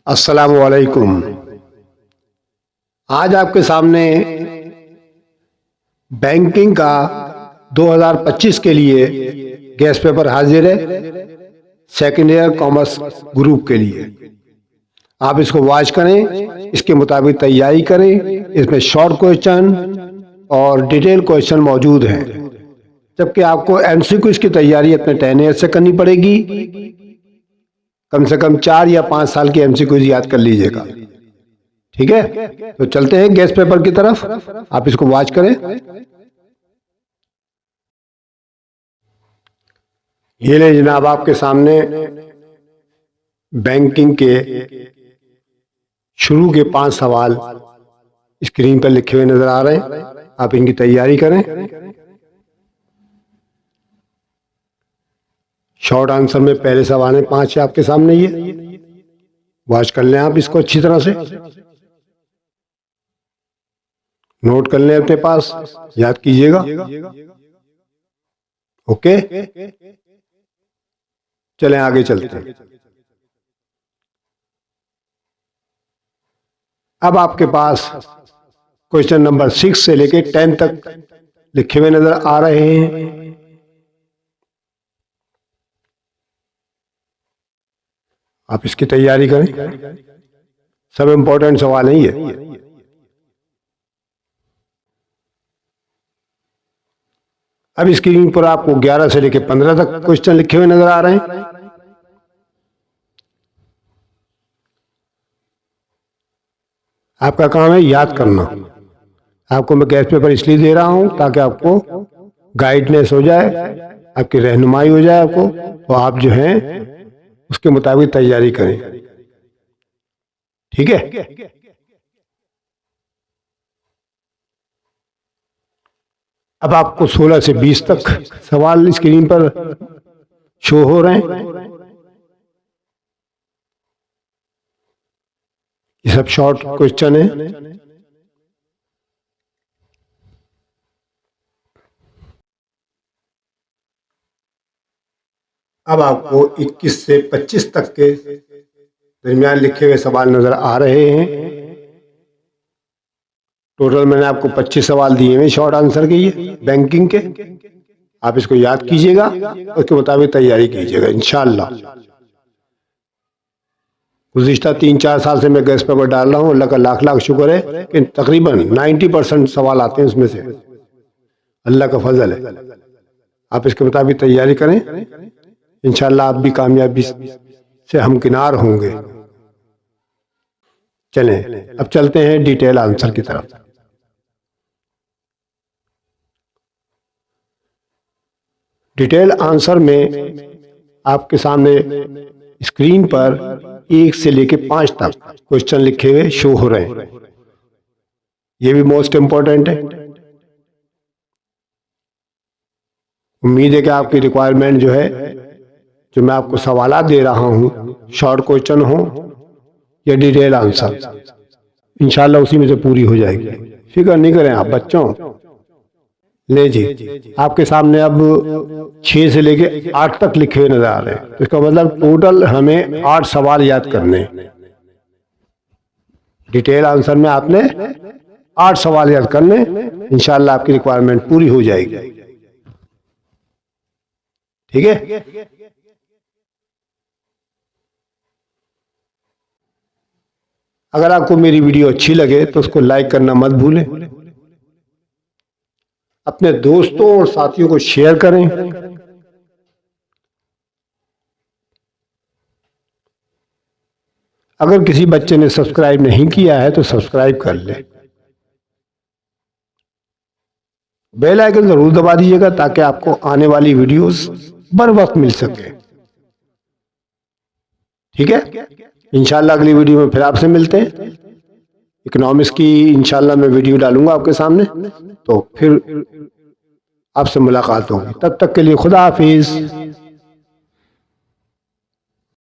अस्सलामुअलैकुम। आज आपके सामने बैंकिंग का 2025 के लिए गेस्ट पेपर हाजिर है, सेकेंड ईयर कॉमर्स ग्रुप के लिए। आप इसको वॉच करें, इसके मुताबिक तैयारी करें। इसमें शॉर्ट क्वेश्चन और डिटेल क्वेश्चन मौजूद हैं, जबकि आपको एमसीक्यूज की तैयारी अपने 10 ईयर से करनी पड़ेगी। कम से कम 4 या 5 साल की एमसीक्यूज याद कर लीजिएगा, ठीक है। तो चलते हैं गेस्ट पेपर की तरफ, आप इसको वॉच करें। ये ले जनाब, आपके सामने बैंकिंग के शुरू के 5 सवाल स्क्रीन पर लिखे हुए नजर आ रहे हैं। आप इनकी तैयारी करें। शॉर्ट आंसर में पहले सवाल है 5 है आपके सामने, ये वॉच कर लें आप इसको अच्छी तरह से, नोट कर लें अपने पास, याद कीजिएगा। ओके, चलें आगे चलते हैं। अब आपके पास क्वेश्चन नंबर 6 से लेके 10 तक लिखे हुए नजर आ रहे हैं। आप इसकी तैयारी करें, सब इंपॉर्टेंट सवाल हैं ये। अब स्क्रीन पर आपको 11 से लेकर 15 तक क्वेश्चन लिखे हुए नजर आ रहे हैं। आपका काम है याद करना। आपको मैं गेस्ट पेपर इसलिए दे रहा हूं ताकि आपको गाइडनेस हो जाए, आपकी रहनुमाई हो जाए आपको, तो आप जो हैं उसके मुताबिक तैयारी करें, ठीक है। अब आपको 16 से 20 तक सवाल स्क्रीन पर शो हो रहे हैं। ये सब शॉर्ट क्वेश्चन है। अब आपको 21 से 25 तक के दरमियान लिखे हुए सवाल नजर आ रहे हैं। टोटल मैंने आपको 25 सवाल दिए हैं शॉर्ट आंसर के, ये बैंकिंग के। आप इसको याद कीजिएगा, उसके मुताबिक तैयारी कीजिएगा इंशाअल्लाह। गुज़िश्ता 3-4 साल से मैं गेस्ट पेपर डाल रहा हूँ, अल्लाह का लाख लाख शुक्र है कि तकरीबन 90% सवाल आते हैं उसमें से, अल्लाह का फजल है। आप इसके मुताबिक तैयारी करें, इंशाअल्लाह आप भी कामयाबी से हमकिनार होंगे। चलें अब चलते हैं डिटेल आंसर की तरफ। डिटेल आंसर में आपके सामने स्क्रीन पर 1 से लेके 5 तक क्वेश्चन लिखे हुए शो हो रहे हैं। ये भी मोस्ट इंपॉर्टेंट है। उम्मीद है कि आपकी रिक्वायरमेंट जो है, जो मैं आपको सवालात दे रहा हूं, शॉर्ट क्वेश्चन हो या डिटेल आंसर, इंशाल्लाह उसी में से पूरी हो जाएगी। फिक्र नहीं करें आप बच्चों। ले जी, आपके सामने अब 6 से लेके 8 तक लिखे हुए नजर आ रहे हैं। तो इसका मतलब टोटल हमें 8 सवाल याद करने हैं। डिटेल आंसर में आपने 8 सवाल याद करने, इंशाल्लाह आपकी रिक्वायरमेंट पूरी हो जाएगी, ठीक है। अगर आपको मेरी वीडियो अच्छी लगे तो उसको लाइक करना मत भूलें, अपने दोस्तों और साथियों को शेयर करें। अगर किसी बच्चे ने सब्सक्राइब नहीं किया है तो सब्सक्राइब कर ले, बेल आइकन जरूर दबा दीजिएगा ताकि आपको आने वाली वीडियोस बर वक्त मिल सके, ठीक है। इंशाल्लाह अगली वीडियो में फिर आपसे मिलते हैं। इकोनॉमिक्स की इंशाल्लाह मैं वीडियो डालूंगा आपके सामने, तो फिर आपसे मुलाकात होगी। तब तक के लिए खुदा हाफिज।